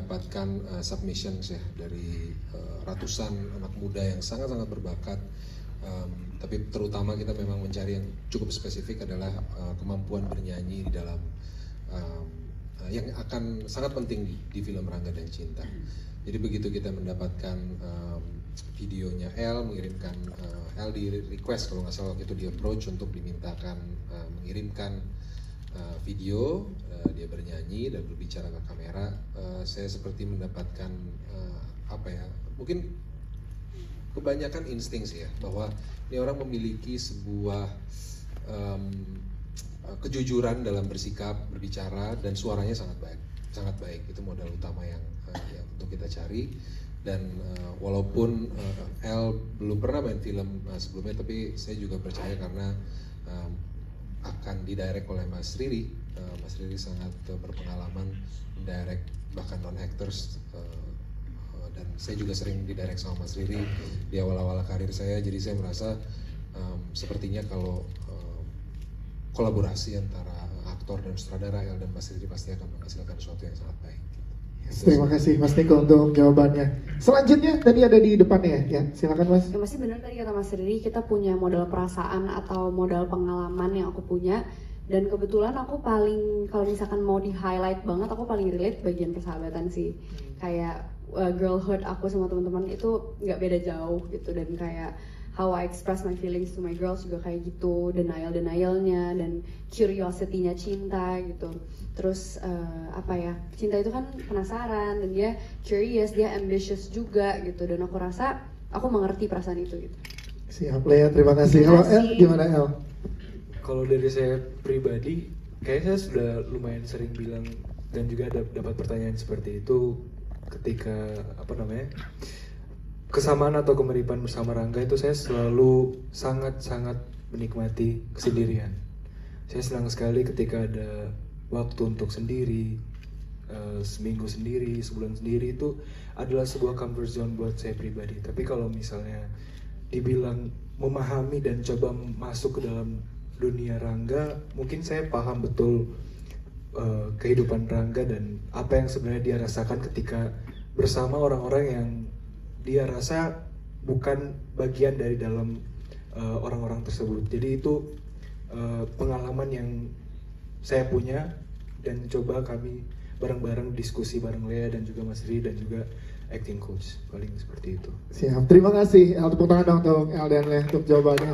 mendapatkan submissions ya dari ratusan anak muda yang sangat-sangat berbakat. Tapi terutama kita memang mencari yang cukup spesifik adalah kemampuan bernyanyi di dalam yang akan sangat penting di film Rangga dan Cinta. Jadi begitu kita mendapatkan videonya El, mengirimkan El di request kalau nggak salah waktu itu di approach untuk dimintakan mengirimkan video dia bernyanyi dan berbicara ke kamera. Saya seperti mendapatkan apa ya, mungkin kebanyakan insting sih ya, bahwa ini orang memiliki sebuah kejujuran dalam bersikap, berbicara, dan suaranya sangat baik. Itu modal utama yang untuk kita cari. Dan walaupun El belum pernah main film sebelumnya, tapi saya juga percaya karena akan didirect oleh Mas Riri. Mas Riri sangat berpengalaman mendirect bahkan non-actors, dan saya juga sering didirect sama Mas Riri di awal-awal karir saya. Jadi saya merasa sepertinya kalau kolaborasi antara aktor dan sutradara El dan Mas Riri pasti akan menghasilkan sesuatu yang sangat baik. Terima kasih Mas Niko untuk jawabannya. Selanjutnya tadi ada di depannya ya, silakan Mas. Ya, masih benar tadi kata Mas Riri, kita punya modal perasaan atau modal pengalaman yang aku punya. Dan kebetulan aku paling, kalau misalkan mau di highlight banget, aku paling relate bagian persahabatan sih. Kayak girlhood aku sama teman-teman itu nggak beda jauh gitu, dan kayak how I express my feelings to my girls juga kayak gitu, denialnya dan curiosity-nya Cinta gitu. Terus apa ya, Cinta itu kan penasaran dan dia curious, dia ambitious juga gitu, dan aku rasa aku mengerti perasaan itu gitu. Siap Lea, terima kasih. Kalau El gimana El? Kalau dari saya pribadi, kayaknya saya sudah lumayan sering bilang dan juga dapat pertanyaan seperti itu ketika kesamaan atau kemiripan bersama Rangga itu saya selalu sangat-sangat menikmati kesendirian. Saya senang sekali ketika ada waktu untuk sendiri, seminggu sendiri, sebulan sendiri, itu adalah sebuah comfort zone buat saya pribadi. Tapi kalau misalnya dibilang memahami dan coba masuk ke dalam dunia Rangga, mungkin saya paham betul kehidupan Rangga dan apa yang sebenarnya dia rasakan ketika bersama orang-orang yang dia rasa bukan bagian dari dalam orang-orang tersebut. Jadi itu pengalaman yang saya punya, dan coba kami bareng-bareng diskusi bareng Lea dan juga Mas Ri dan juga acting coach, paling seperti itu. Siap, terima kasih. Tepuk tangan dong untuk El dan Lea untuk jawabannya.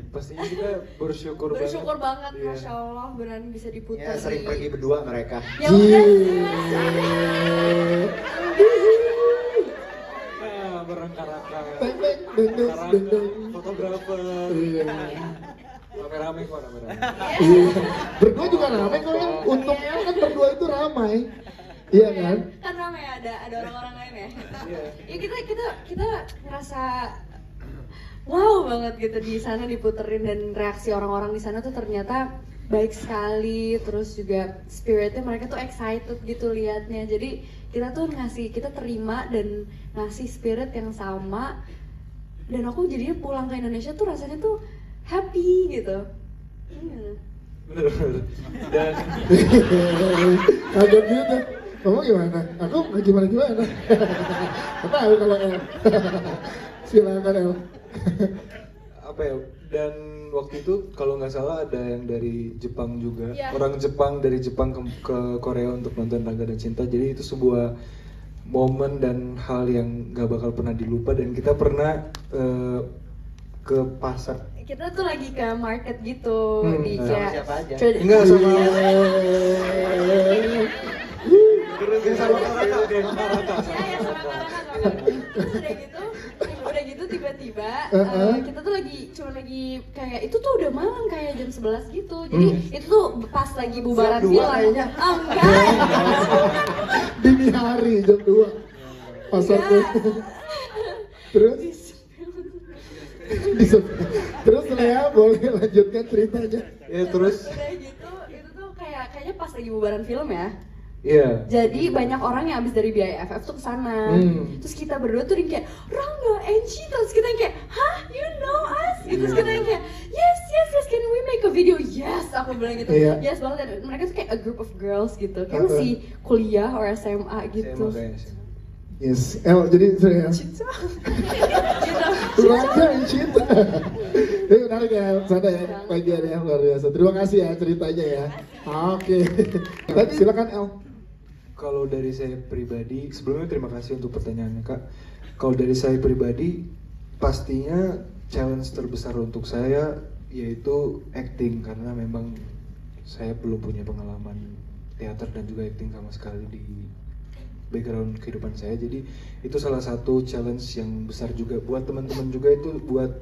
Pastinya kita bersyukur banget, Iya. Masya Allah, beneran bisa diputar. Ya, sering pergi berdua mereka. Ya udah. Berengkaraka, fotografer, rame-rame kok, rame-rame. Berdua juga ramai kok kan, untungnya kan berdua itu ramai. Iya kan? Kan ramai, ada orang-orang lain ya. Iya. Ya kita ngerasa wow banget gitu di sana diputerin, dan reaksi orang-orang di sana tuh ternyata baik sekali. Terus juga spiritnya mereka tuh excited gitu liatnya. Jadi kita tuh kita terima dan ngasih spirit yang sama. Dan aku jadinya pulang ke Indonesia tuh rasanya tuh happy gitu. Bener. Dan Agak gitu. Kamu gimana? Aku gimana? Aku tahu kalau El. Silakan El. apa ya? Dan waktu itu kalau nggak salah ada yang dari Jepang juga, Ya. orang Jepang dari Jepang ke Korea untuk nonton Rangga dan Cinta. Jadi itu sebuah momen dan hal yang nggak bakal pernah dilupa. Dan kita pernah ke pasar. Kita tuh lagi ke market gitu di kayak siapa aja? Enggak sama. Ya, sama Karaka. Udah gitu tiba-tiba kita tuh cuma lagi kayak itu tuh udah malam kayak jam 11 gitu. Jadi itu tuh pas lagi bubaran Jam 2 film. kayaknya. Enggak. Dini hari jam 2. Pasar tuh. Terus Lea boleh lanjutkan ceritanya. Ya terus Udah gitu itu tuh kayaknya pas lagi bubaran film ya. Iya. Jadi banyak orang yang abis dari BIFF tuh kesana. Terus kita berdua tuh yang kayak Rangga, Angie, terus kita yang kayak, hah, you know us? Gitu. Terus kita yang kayak, yes, can we make a video? Yes, aku bilang gitu. Yes banget. Dan mereka tuh kayak a group of girls gitu. Kayak masih kuliah or SMA gitu. Yes, jadi saya Cinta. Rangga yang cinta. Ini menarik ya, sana ya, bagian yang luar biasa. Terima kasih ya ceritanya ya. Oke. Silakan El. Kalau dari saya pribadi, sebelumnya terima kasih untuk pertanyaannya Kak. Kalau dari saya pribadi, pastinya challenge terbesar untuk saya yaitu acting, karena memang saya belum punya pengalaman teater dan juga acting sama sekali di background kehidupan saya. Jadi itu salah satu challenge yang besar juga buat teman-teman juga, itu buat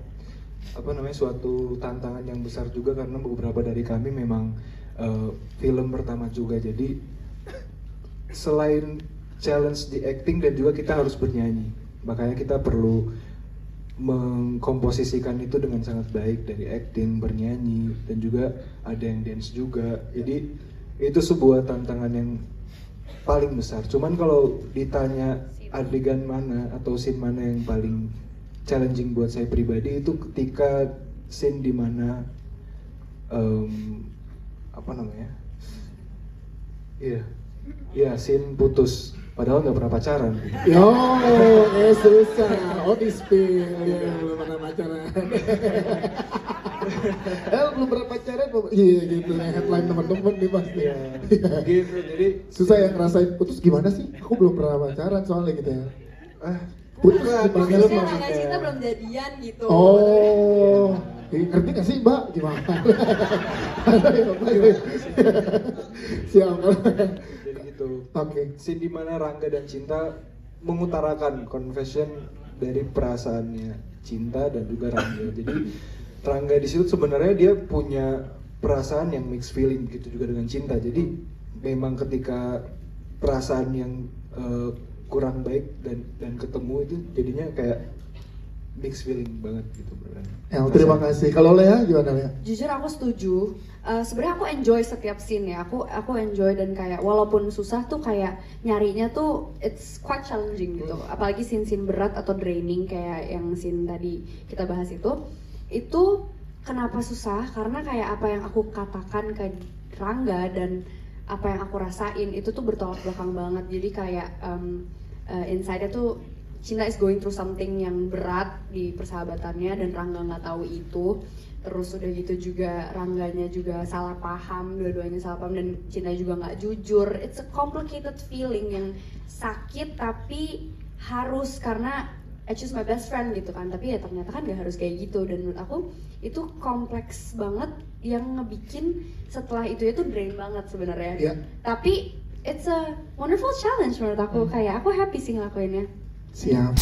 suatu tantangan yang besar juga, karena beberapa dari kami memang film pertama juga. Jadi selain challenge di acting dan juga kita harus bernyanyi, makanya kita perlu mengkomposisikan itu dengan sangat baik, dari acting, bernyanyi, dan juga ada yang dance juga. Jadi itu sebuah tantangan yang paling besar. Cuman kalau ditanya adegan mana atau scene mana yang paling challenging buat saya pribadi, itu ketika scene dimana scene putus padahal nggak pernah pacaran. Yo, susah. Oh, di spill ya, belum pernah pacaran. Belum pernah pacaran, iya gitu headline teman-teman nih pasti. Iya, gitu. Jadi susah ya ngerasain putus gimana sih? Aku belum pernah pacaran soalnya gitu ya. Putus di film maksudnya cinta belum jadian gitu. Oh, ngerti gak sih Mbak? Gimana? Siap. Jadi gitu. Oke. Scene di mana Rangga dan Cinta mengutarakan confession dari perasaannya Cinta dan juga Rangga. Jadi Rangga di situ sebenarnya dia punya perasaan yang mixed feeling gitu juga dengan Cinta. Jadi memang ketika perasaan yang kurang baik dan ketemu itu jadinya kayak mixed feeling banget gitu beneran. Terima kasih. Kalau Lea gimana Lea? Jujur aku setuju. Sebenarnya aku enjoy setiap scene ya. Aku enjoy, dan kayak walaupun susah tuh kayak nyarinya tuh it's quite challenging gitu. Apalagi scene-scene berat atau draining kayak yang scene tadi kita bahas itu. Itu kenapa susah? Karena kayak apa yang aku katakan ke Rangga dan apa yang aku rasain itu tuh bertolak belakang banget. Jadi kayak inside-nya tuh Cinta is going through something yang berat di persahabatannya dan Rangga nggak tahu itu. Terus udah gitu juga Rangganya juga salah paham, dua-duanya salah paham, dan Cinta juga nggak jujur. It's a complicated feeling yang sakit tapi harus, karena I choose my best friend gitu kan. Tapi ya ternyata kan nggak harus kayak gitu, dan menurut aku itu kompleks banget yang ngebikin setelah itu drain banget sebenarnya. Yeah. Tapi it's a wonderful challenge menurut aku. Kayak aku happy sih ngelakuinnya. Siap.